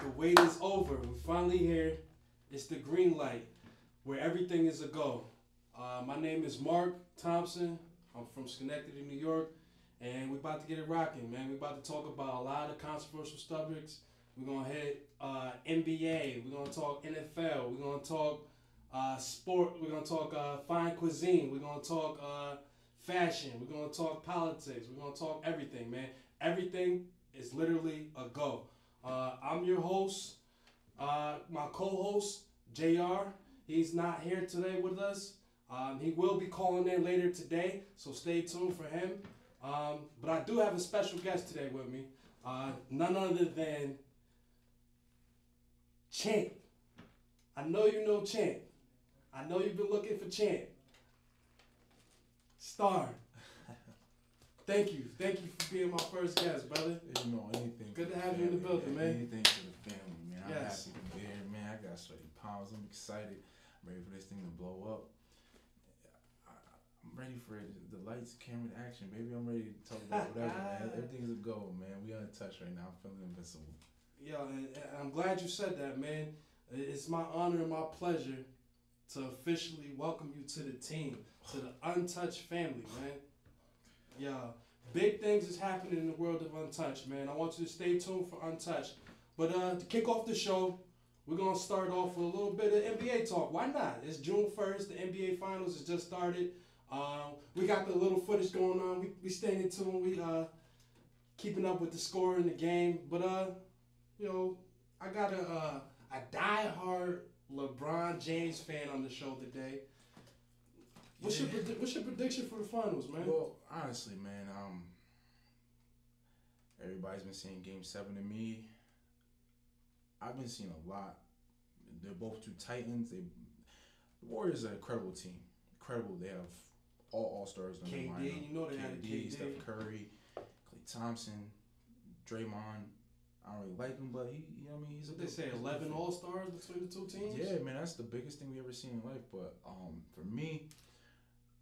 The wait is over. We're finally here. It's the green light where everything is a go. My name is Marc Thompson. I'm from Schenectady, New York, and we're about to get it rocking, man. We're about to talk about a lot of controversial subjects. We're going to hit NBA. We're going to talk NFL. We're going to talk sport. We're going to talk fine cuisine. We're going to talk fashion. We're going to talk politics. We're going to talk everything, man. Everything is literally a go. I'm your host. My co-host, JR, he's not here today with us. He will be calling in later today, so stay tuned for him. But I do have a special guest today with me. None other than Champ. I know you know Champ. I know you've been looking for Champ. Star. Thank you. Thank you for being my first guest, brother. You know, anything. Good to have you in the building, man. Anything for the family, man. I'm Yes. happy to be here, man. I got sweaty palms. I'm excited. I'm ready for this thing to blow up. I'm ready for it. The lights, camera, the action, baby. I'm ready to talk about whatever, man. Everything's a go, man. We untouched right now. I'm feeling invincible. Yeah, and I'm glad you said that, man. It's my honor and my pleasure to officially welcome you to the team, to the Untouched family, man. Yeah, big things is happening in the world of Untouched, man. I want you to stay tuned for Untouched. But to kick off the show, we're going to start off with a little bit of NBA talk. Why not? It's June 1st. The NBA Finals has just started. We got the little footage going on. We staying in tune. We keeping up with the score in the game. But, you know, I got a diehard LeBron James fan on the show today. What's your prediction for the finals, man? Well, honestly, man, everybody's been saying Game 7 to me. I've been seeing a lot. They're both two titans. The Warriors are an incredible team. Incredible. They have all All-Stars. KD, you know they had KD. Steph Curry, Klay Thompson, Draymond. I don't really like him, but you know what I mean? He's what they say, 11 All-Stars between the two teams? Yeah, man, that's the biggest thing we ever seen in life. But for me,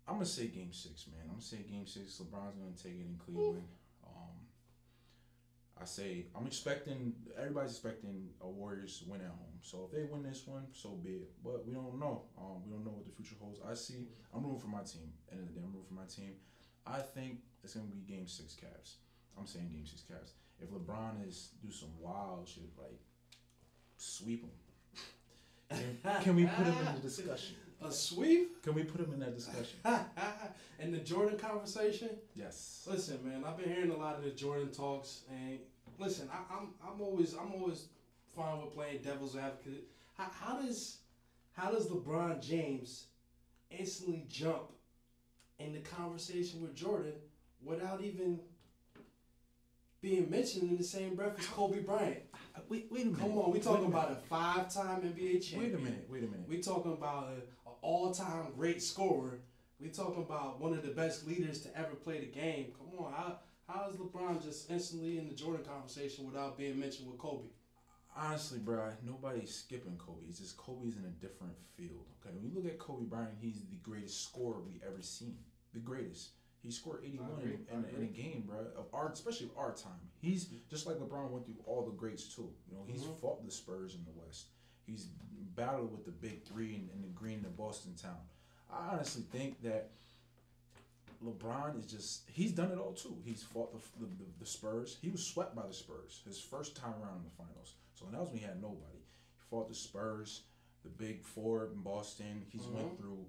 I'm going to say Game 6, man. I'm going to say Game 6. LeBron's going to take it in Cleveland. Everybody's expecting a Warriors win at home. So if they win this one, so be it. But we don't know. We don't know what the future holds. I'm rooting for my team. End of the day, I'm rooting for my team. I think it's going to be Game 6 Cavs. I'm saying Game 6 Cavs. If LeBron do some wild shit, like sweep him, can we put him in the discussion? A sweep? Can we put him in that discussion? In the Jordan conversation? Yes. Listen, man, I've been hearing a lot of the Jordan talks, and listen, I'm always fine with playing devil's advocate. How does LeBron James instantly jump in the conversation with Jordan without even being mentioned in the same breath as Kobe Bryant? Wait a minute. Come on, we talking about a 5-time NBA champion. Wait a minute. We talking about an all-time great scorer. We talking about one of the best leaders to ever play the game. Come on, how is LeBron just instantly in the Jordan conversation without being mentioned with Kobe? Honestly, bro, nobody's skipping Kobe. It's just Kobe's in a different field. Okay, when you look at Kobe Bryant, he's the greatest scorer we ever seen. The greatest. He scored 81 in a game, bro. Especially of our time. He's just like LeBron went through all the greats too. You know, he's fought the Spurs in the West. He's battled with the big three in the green in Boston town. I honestly think that LeBron he's done it all too. He's fought the Spurs. He was swept by the Spurs his first time around in the finals. So that was when he had nobody. He fought the Spurs, the big four in Boston. He's went through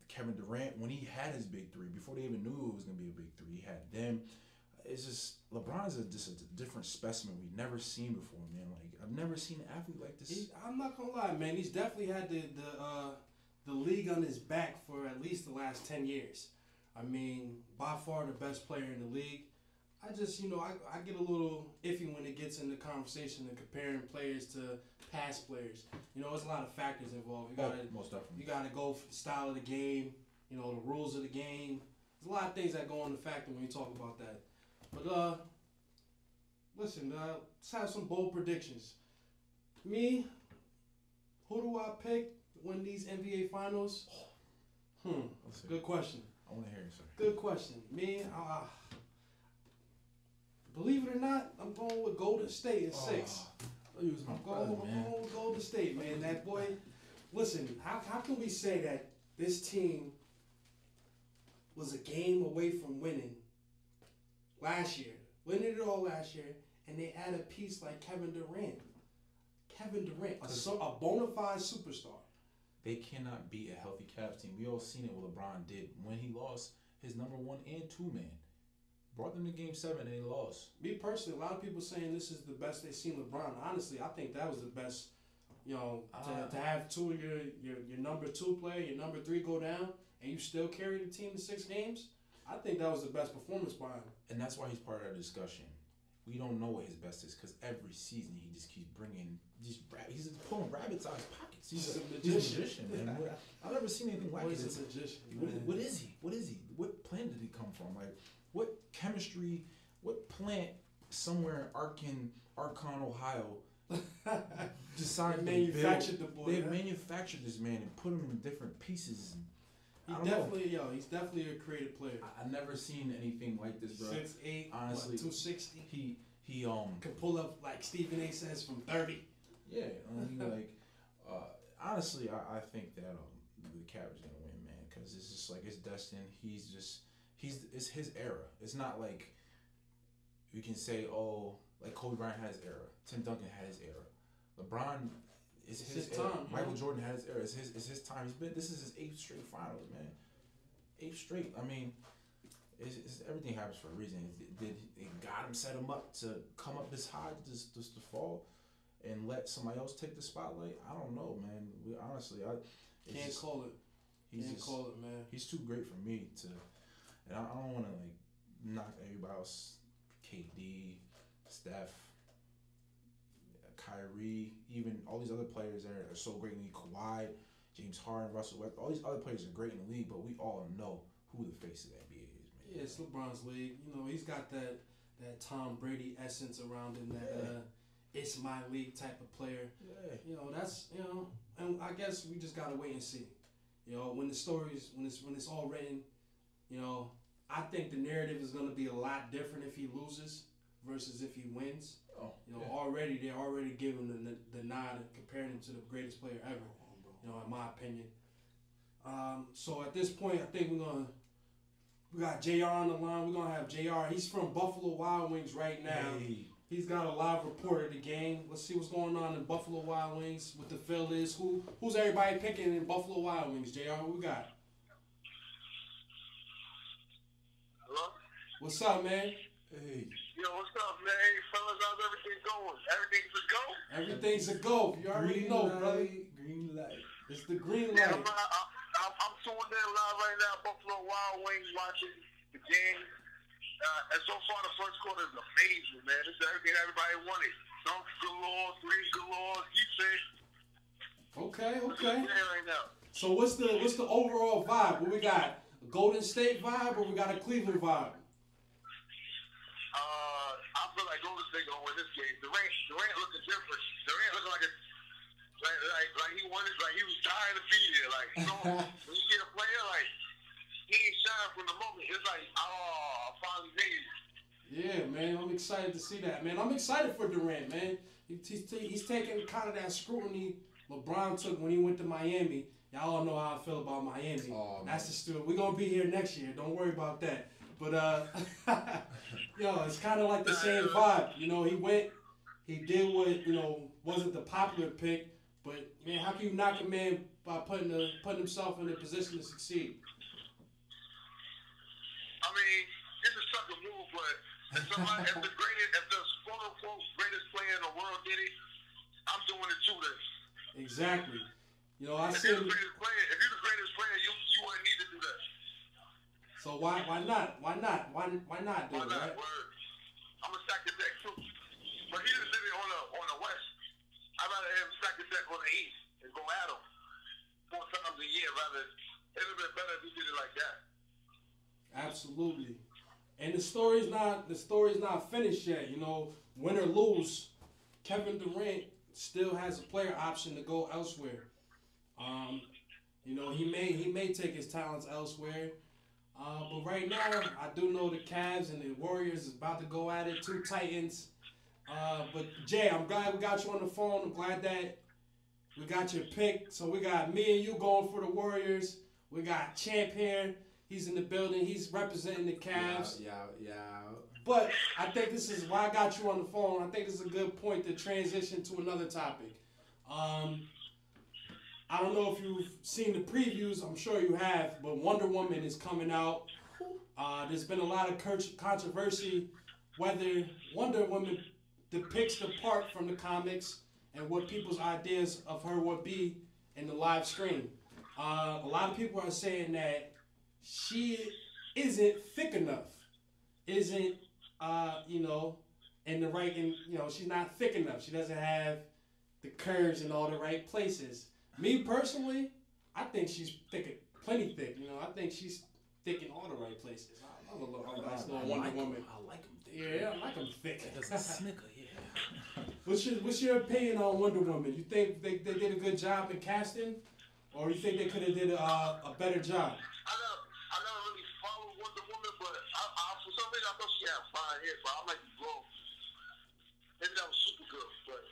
Kevin Durant when he had his big three. Before they even knew it was going to be a big three, he had them. It's just, LeBron is just a different specimen we've never seen before, man. Like, I've never seen an athlete like this. I'm not going to lie, man. He's definitely had the league on his back for at least the last 10 years. I mean, by far the best player in the league. I just, I get a little iffy when it gets in the conversation and comparing players to past players. There's a lot of factors involved. Most definitely. You got to go for the style of the game, the rules of the game. There's a lot of things that go into factor when you talk about that. But, listen, let's have some bold predictions. Me, who do I pick to win these NBA Finals? Good question. I want to hear you, sir. Good question. Me, believe it or not, I'm going with Golden State in 6. He was my brother, man. Go Golden State, man. That boy. Listen, how can we say that this team was a game away from winning last year? Winning it all last year, and they add a piece like Kevin Durant. A bona fide superstar. They cannot beat a healthy Cavs team. We all seen it what LeBron did when he lost his number 1 and 2 man. Brought them to Game 7 and they lost. Me personally, a lot of people saying this is the best they've seen LeBron. Honestly, I think that was the best. You know, to have two of your number 2 player, your number 3 go down, and you still carry the team to 6 games. I think that was the best performance by him. And that's why he's part of our discussion. We don't know what his best is because every season he just keeps bringing he's just pulling rabbits out of his pockets. He's a magician, man. I've never seen anything like it. He's a magician. What is he? What is he? What plant did he come from? Like, what chemistry? What plant somewhere in Archon, Ohio, decided to manufactured the boy? They manufactured this man and put him in different pieces. He's definitely a creative player. I never seen anything like this, bro. 6'8", honestly, 260. He could pull up like Stephen A. says from 30. Yeah, honestly, I think that the Cavs gonna win, man, because it's just like it's destined. It's his era. It's not like we can say, oh, like Kobe Bryant had his era, Tim Duncan had his era, LeBron. It's his era. time. Michael Jordan had his era. It's his time. This is his 8th straight finals, man. 8th straight. I mean, everything happens for a reason. Did God set him up to come up this high, just to fall, and let somebody else take the spotlight? I don't know, man. Can't call it, man. He's too great for me to, and I don't want to like knock everybody else. KD, Steph, Kyrie, even all these other players that are so great in the league. Kawhi, James Harden, Russell Westbrook, all these other players are great in the league, but we all know who the face of the NBA is, man. Yeah, it's LeBron's league. You know, he's got that Tom Brady essence around him, it's my league type of player. Yeah. You know, that's, and I guess we just gotta wait and see. You know, when it's all written, you know, I think the narrative is gonna be a lot different if he loses versus if he wins. Already they're already giving the nod and comparing him to the greatest player ever. You know, in my opinion. So at this point, I think we got JR on the line. We're gonna have JR. He's from Buffalo Wild Wings right now. Hey. He's got a live report of the game. Let's see what's going on in Buffalo Wild Wings. What the feel is. Who's everybody picking in Buffalo Wild Wings? JR, who we got? Hello? What's up, man? Hey. Yo, what's up, man? Hey, fellas, how's everything going? Everything's a go? Everything's a go. You already know, brother. Green light. It's the green light. Yeah, I'm tuned in live right now, Buffalo Wild Wings, watching the game. And so far, the first quarter is amazing, man. This is everything everybody wanted. Dunks galore, threes galore, defense. Okay. Right now. So what's the overall vibe? What we got? A Golden State vibe or we got a Cleveland vibe? I feel like Golden State gonna win this game. Durant looking different. Durant looking like he wanted, like he was dying to be there. Like, when you see a player, like he ain't shy from the moment. It's like, I finally made it. Yeah, man, I'm excited to see that, man. I'm excited for Durant, man. He's taking kind of that scrutiny LeBron took when he went to Miami. Y'all all know how I feel about Miami. That's the story. We're gonna be here next year. Don't worry about that. But it's kind of like the same vibe. You know, he did what wasn't the popular pick, but man, how can you knock a man by putting himself in a position to succeed? I mean, it's a sucker move, but if the quote unquote greatest player in the world did it, I'm doing it too. Then. Exactly. You know, if you're the greatest player, you wouldn't need to do that. So why not? Why not do it? Right? Word. I'm gonna stack the deck too. But he just did it on the West. I'd rather have him stack the deck on the East and go at him 4 times a year rather. It'd have been better if he did it like that. Absolutely. And the story's not finished yet. You know, win or lose, Kevin Durant still has a player option to go elsewhere. You know, he may take his talents elsewhere. But right now, I do know the Cavs and the Warriors is about to go at it. 2 Titans. But Jay, I'm glad we got you on the phone. I'm glad that we got your pick. So we got me and you going for the Warriors. We got Champ here. He's in the building. He's representing the Cavs. Yeah. But I think this is why I got you on the phone. I think this is a good point to transition to another topic. I don't know if you've seen the previews. I'm sure you have. But Wonder Woman is coming out. There's been a lot of controversy whether Wonder Woman depicts the part from the comics and what people's ideas of her would be in the live stream. A lot of people are saying that she isn't thick enough, isn't in the right, she's not thick enough. She doesn't have the curves in all the right places. Me personally, I think she's plenty thick. I think she's thick in all the right places. I love a nice little Wonder Woman. I like him thick. Yeah, I like him thick. That's a snicker, yeah. What's your opinion on Wonder Woman? You think they did a good job in casting, or you think they could have did a better job? I never really followed Wonder Woman, but for some reason I thought she had fine hair, but I might be wrong. Maybe that was Supergirl, but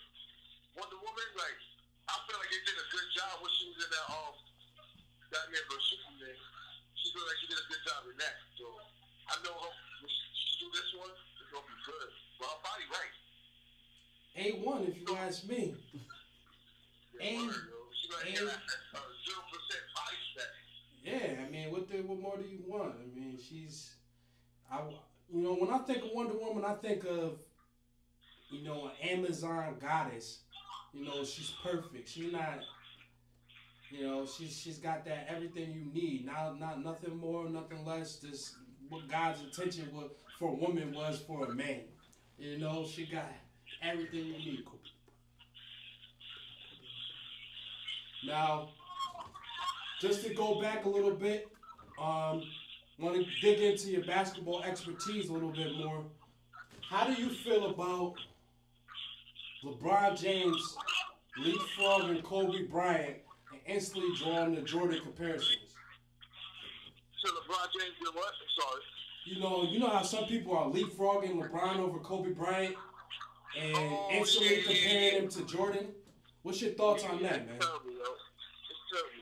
Wonder Woman, like, I feel like they did a good job when she was in that Batman vs Superman. She feel like she did a good job in that. So I know when she do this one, it's gonna be good. But her body right. A1, if you ask me. She like 0% body fat. Yeah, I mean, what more do you want? I mean, when I think of Wonder Woman, I think of, an Amazon goddess. She's perfect. She's not, she's got that everything you need. Not nothing more, nothing less. Just what God's intention for a woman was for a man. She got everything you need. Now, just to go back a little bit, want to dig into your basketball expertise a little bit more. How do you feel about LeBron James leapfrogging Kobe Bryant and instantly drawing the Jordan comparisons? So LeBron James did what? I'm sorry. You know how some people are leapfrogging LeBron over Kobe Bryant and instantly comparing him to Jordan? What's your thoughts on that, man? It's terrible, yo. It's terrible.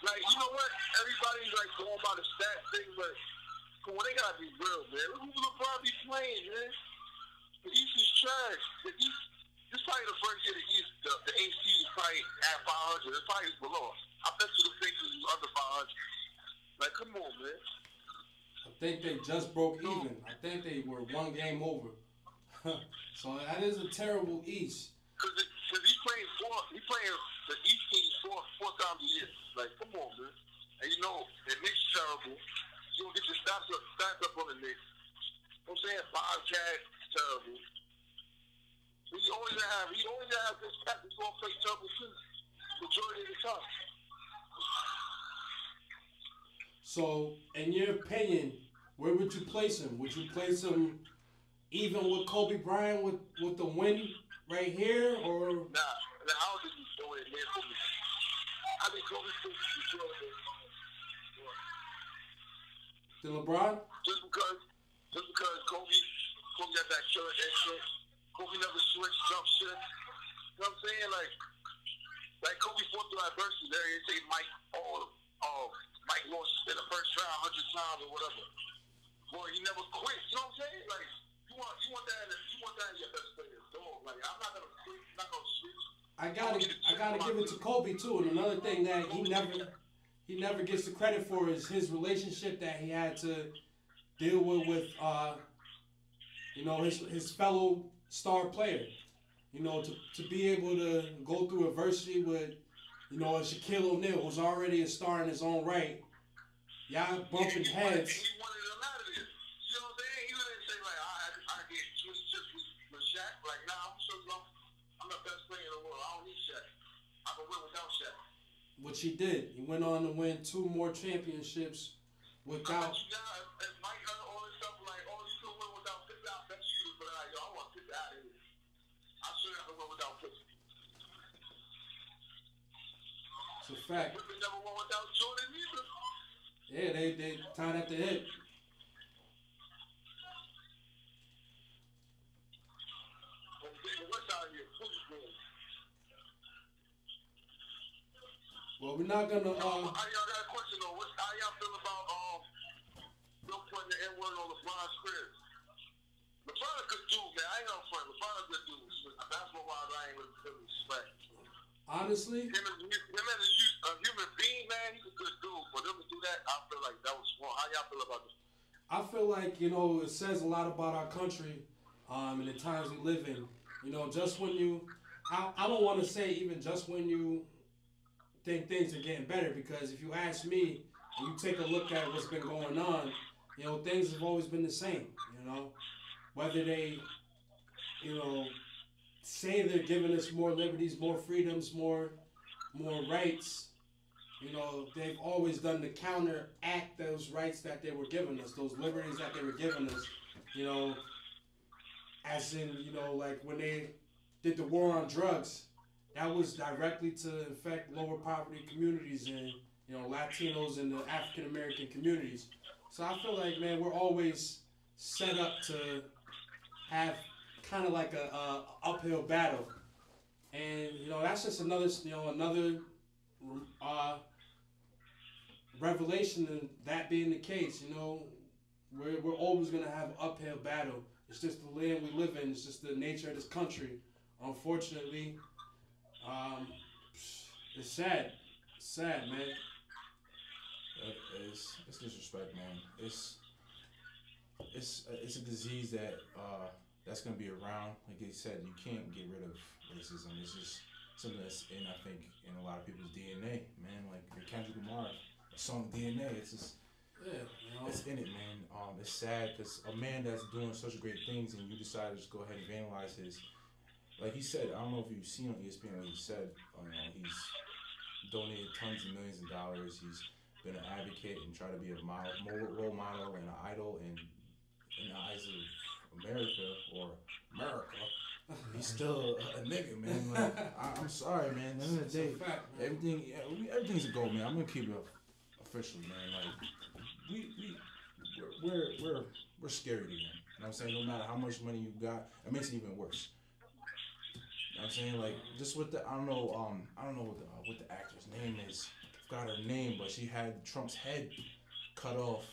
Like, you know what? Everybody's like going about the stats thing, but when they gotta be real, man. Look who LeBron be playing, man. The East is trash. The East, this is probably the first year the East, the AC is probably at 500. It's probably below. I bet you the Pacers is under 500. Like, come on, man. I think they just broke even. I think they were one game over. So that is a terrible East. Cause he's playing the East team four times a year. Like, come on, man. And the Knicks terrible. You don't get your stats up on the Knicks. You know what I'm saying? Bobcat, terrible. He always have this stats. He's gonna play terrible too. Majority of the time. So, in your opinion, where would you place him? Would you place him even with Kobe Bryant with the win right here, or? Nah, how did you throw it near Kobe? I think Kobe should be Jordan. The LeBron? Just because Kobe got that killer instinct. Kobe never switched, jump shit. You know what I'm saying? Like Kobe fought through adversity. There you say Mike lost in the first round 100 times or whatever. Boy, he never quit. You know what I'm saying? Like, you want that in your best player. Dog. Like, I'm not gonna quit. I'm not gonna switch. I gotta give it to Kobe too. And another thing that he never gets the credit for is his relationship that he had to deal with his fellow star player. To be able to go through adversity with Shaquille O'Neal, who's already a star in his own right. Y'all bumping heads. He wanted him out of this. You know what I'm saying? He didn't say like I get 20 chips with Shaq. Like, nah, I'm the best player in the world. I don't need Shaq. I can win without Shaq. Which he did. He went on to win 2 more championships without. If Mike heard all this stuff, like, you can win without Pippen, I bet you, but I want Pippen out of here. I'm sure I can win without Pippen. It's a fact. Pippen never won without Jordan either. Yeah, they tied at the hip. Well, we're not gonna. I got a question though. How y'all feel about them putting the N-word on LeBron's crib? LeBron's a good dude, man. I ain't gonna front. LeBron's a good dude. Basketball-wise, I ain't really respect. Honestly, him as a human being, man, he's a good dude. For them to do that, I feel like that was wrong. How y'all feel about this? I feel like, you know, it says a lot about our country, and the times we live in. You know, just when you, I don't want to say even just when you think things are getting better, because if you ask me and you take a look at what's been going on, you know, things have always been the same. You know, whether they, you know, say they're giving us more liberties, more freedoms, more rights. You know, they've always done to counteract those rights that they were giving us, those liberties that they were giving us. You know, as in, you know, like when they did the war on drugs, that was directly to affect lower poverty communities and, you know, Latinos and the African American communities. So I feel like, man, we're always set up to have kind of like a uphill battle, and you know that's just another revelation in that being the case. You know, we're always gonna have an uphill battle. It's just the land we live in. It's just the nature of this country. Unfortunately, it's sad. It's sad, man. It's disrespect, man. It's a disease that that's gonna be around. Like they said, you can't get rid of racism. It's just something that's in, I think, in a lot of people's DNA, man. Like the Kendrick Lamar song DNA. It's just it's in it, man. It's sad because a man that's doing such great things and you decide to just go ahead and vandalize his. Like he said, I don't know if you've seen on ESPN what he said. He's donated tons of millions of dollars. He's been an advocate and try to be a role model and an idol in the eyes of America or America. He's still a nigga, man. Like I'm sorry, man. At the end of the day, everything's a goal, man. I'm gonna keep it official, man. Like we're scary to them. You know what I'm saying? No matter how much money you got, it makes it even worse. You know what I'm saying? Like just with the I don't know what the actor's name is. I forgot her name, but she had Trump's head cut off.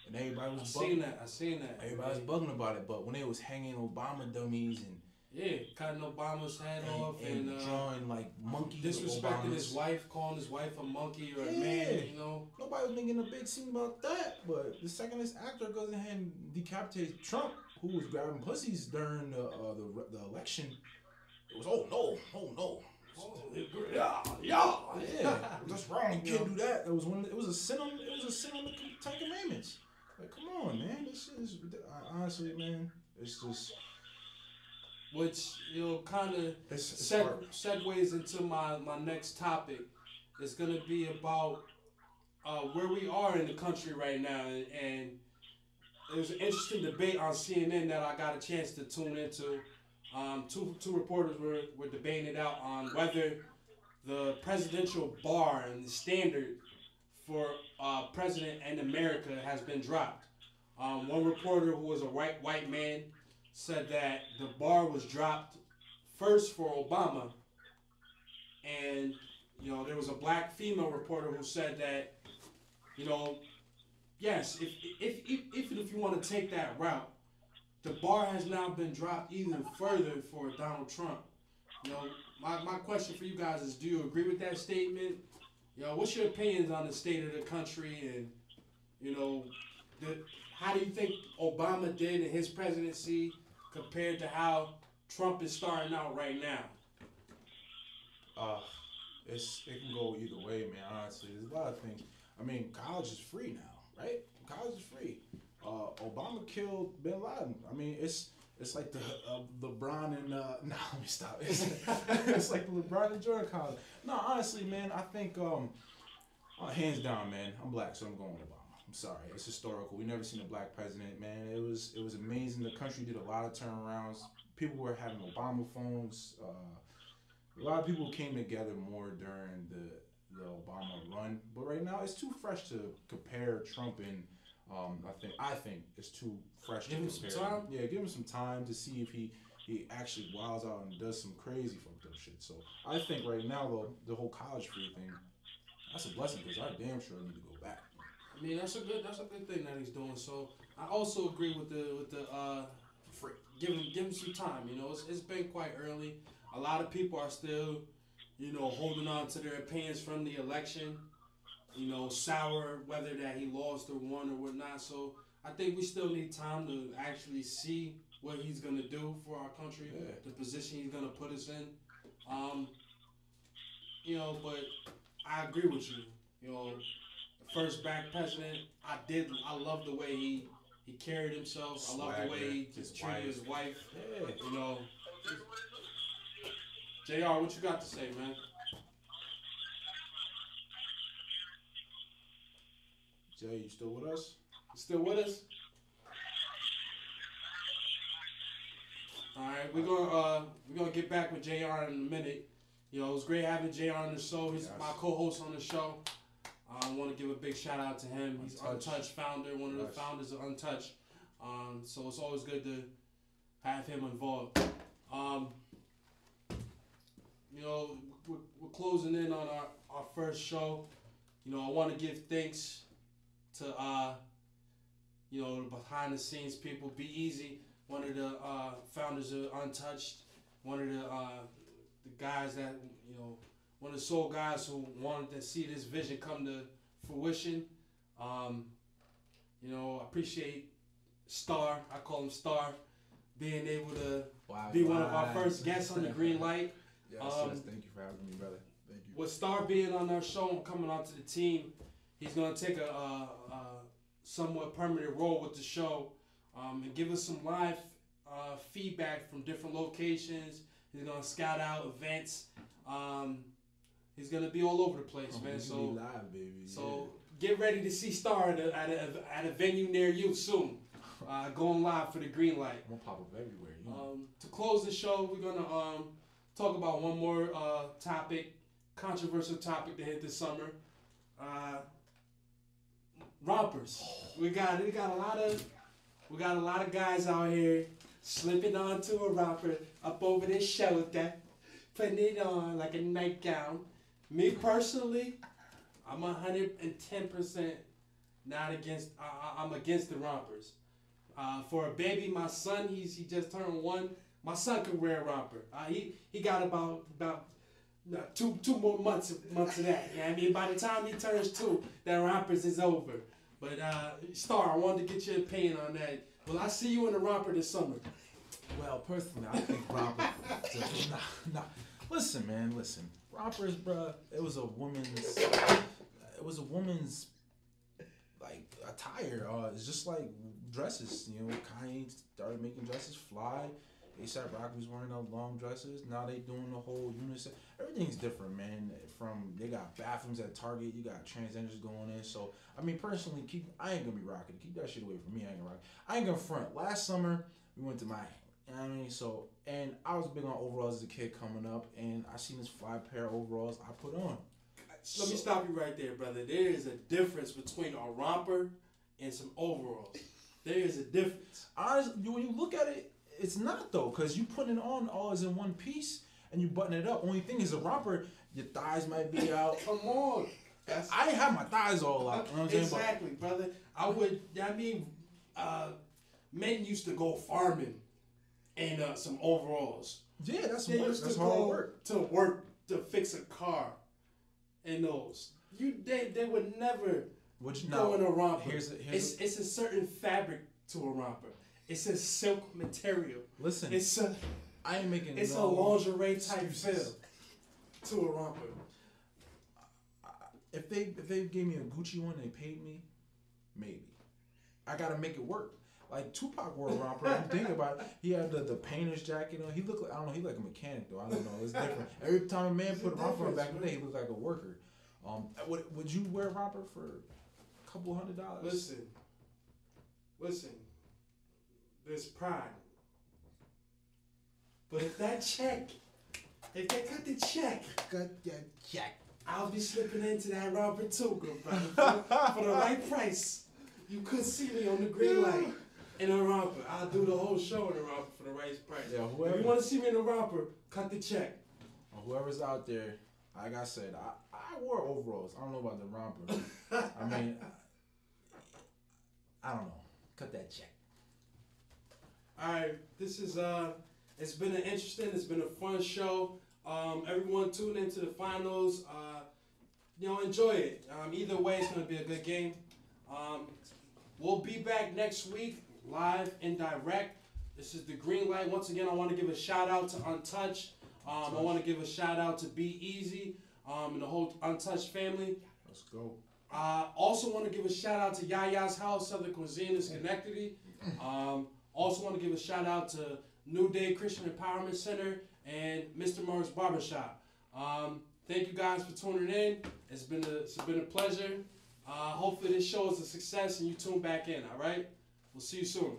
And everybody was I seen that. Everybody was bugging about it, but when they was hanging Obama dummies and cutting Obama's head off and drawing like monkeys, disrespecting his wife, calling his wife a monkey or a man, you know. Nobody was making a big scene about that, but the second this actor goes ahead and decapitates Trump, who was grabbing pussies during the election, it was oh no. Yeah, that's wrong. You can't do that. It was a sin on the Ten Commandments. Like, come on, man. This is honestly, man. It's just, which you know, kind of segues into my next topic. It's gonna be about where we are in the country right now, and there's an interesting debate on CNN that I got a chance to tune into. Two reporters were debating it out on whether the presidential bar and the standard for president in America has been dropped. One reporter who was a white man said that the bar was dropped first for Obama, and you know there was a black female reporter who said that, you know, yes, if you want to take that route, the bar has now been dropped even further for Donald Trump. You know, my question for you guys is, do you agree with that statement? You know, what's your opinions on the state of the country, and you know, how do you think Obama did in his presidency compared to how Trump is starting out right now? It can go either way, man. Honestly, there's a lot of things. I mean, college is free now, right? College is free. Obama killed Bin Laden. I mean, it's like the LeBron and let me stop. It's like the LeBron and Jordan college. No, honestly, man, I think hands down, man. I'm black, so I'm going with Obama. I'm sorry, it's historical. We never seen a black president, man. It was amazing. The country did a lot of turnarounds. People were having Obama phones. A lot of people came together more during the Obama run, but right now it's too fresh to compare Trump and. I think it's too fresh to compare. Give him some time. Yeah, give him some time to see if he he actually wilds out and does some crazy fucked up shit. So I think right now though, the whole college free thing, that's a blessing because I damn sure need to go back. I mean, that's a good thing that he's doing. So I also agree with the give him some time. You know, it's been quite early. A lot of people are still, you know, holding on to their opinions from the election. You know, sour whether that he lost or won or whatnot. So I think we still need time to actually see what he's gonna do for our country, the position he's gonna put us in. You know, but I agree with you. You know, the first black president, I love the way he carried himself. I love the way he treated his wife. Yeah. You know, JR, what you got to say, man? Jay, you still with us? You still with us? All right, we're gonna get back with JR in a minute. You know, it was great having JR on the show. He's my co-host on the show. I want to give a big shout out to him. He's Untouched founder, one of the founders of Untouched. So it's always good to have him involved. You know, we're closing in on our first show. You know, I want to give thanks to you know, the behind the scenes people. Be Easy, one of the founders of Untouched, one of the guys that, you know, one of the sole guys who wanted to see this vision come to fruition. You know, I appreciate Star, I call him Star, being able to be one of our first guests on the Green Light. Yes, thank you for having me, brother. Thank you. With Star being on our show and coming onto the team, he's going to take a somewhat permanent role with the show and give us some live feedback from different locations. He's going to scout out events. He's going to be all over the place, man. So live, baby. So get ready to see Star at a venue near you soon. Going live for the Green Light. I'm gonna pop up everywhere. You know. To close the show, we're gonna talk about one more topic, controversial topic to hit this summer. Rompers. We got a lot of guys out here slipping onto a romper up over their shoulder, putting it on like a nightgown. Me personally, I'm 110% not against. I'm against the rompers. For a baby, my son, he just turned 1. My son can wear a romper. He got about two more months of that. You know what I mean, by the time he turns 2, that rompers is over. But Star, I wanted to get your opinion on that. Will I see you in a romper this summer? Well, personally, I think rompers. Nah. Listen, man. Listen. Rompers, bruh. It was a woman's like attire. It's just like dresses. You know, Kanye started making dresses fly. A$AP Rocky was wearing those long dresses. Now they doing the whole unisex. Everything's different, man. They got bathrooms at Target. You got transgenders going in. So I mean, personally, I ain't gonna be rocking it. Keep that shit away from me. I ain't gonna front. Last summer we went to Miami. You know what I mean? So, and I was big on overalls as a kid coming up, and I seen this 5 pair of overalls I put on. Let me stop you right there, brother. There is a difference between a romper and some overalls. There is a difference. Honestly, when you look at it, it's not though, because you putting it on all as in one piece and you button it up. Only thing is a romper, your thighs might be out. Come on. I didn't have my thighs all out. You know what I'm saying? Exactly, brother. Men used to go farming in some overalls. Yeah, that's they work. used That's to hard go work. to work to fix a car in those. They would never go in a romper. It's a certain fabric to a romper. It's a silk material. Listen, I ain't making it's a lingerie type feel to a romper. If they gave me a Gucci one, they paid me, maybe. I gotta make it work. Like Tupac wore a romper. If you think about it, he had the painter's jacket on. He looked like, I don't know, he like a mechanic though. I don't know. It's different. Every time a man put a romper on back in the day, he looked like a worker. Would you wear a romper for a couple $100? Listen. There's pride. But if they cut the check, I'll be slipping into that romper too, good brother. For the right price. You could see me on the Green Light. in a romper. I'll do the whole show in a romper for the right price. Yeah, If whoever. you want to see me in a romper, cut the check. Whoever's out there, like I said, I wore overalls. I don't know about the romper. I mean, I don't know. Cut that check. All right, this is it's been it's been a fun show. Everyone tune into the finals. Enjoy it. Either way, it's gonna be a good game. We'll be back next week, live and direct. This is the Green Light. Once again, I want to give a shout out to Untouched. I want to give a shout out to Be Easy and the whole Untouched family. Let's go. Also want to give a shout out to Yaya's House, Southern Cuisine in Schenectady. Also want to give a shout out to New Day Christian Empowerment Center and Mr. Murray's Barbershop. Thank you guys for tuning in. It's been a pleasure. Hopefully this show is a success and you tune back in. All right. We'll see you soon.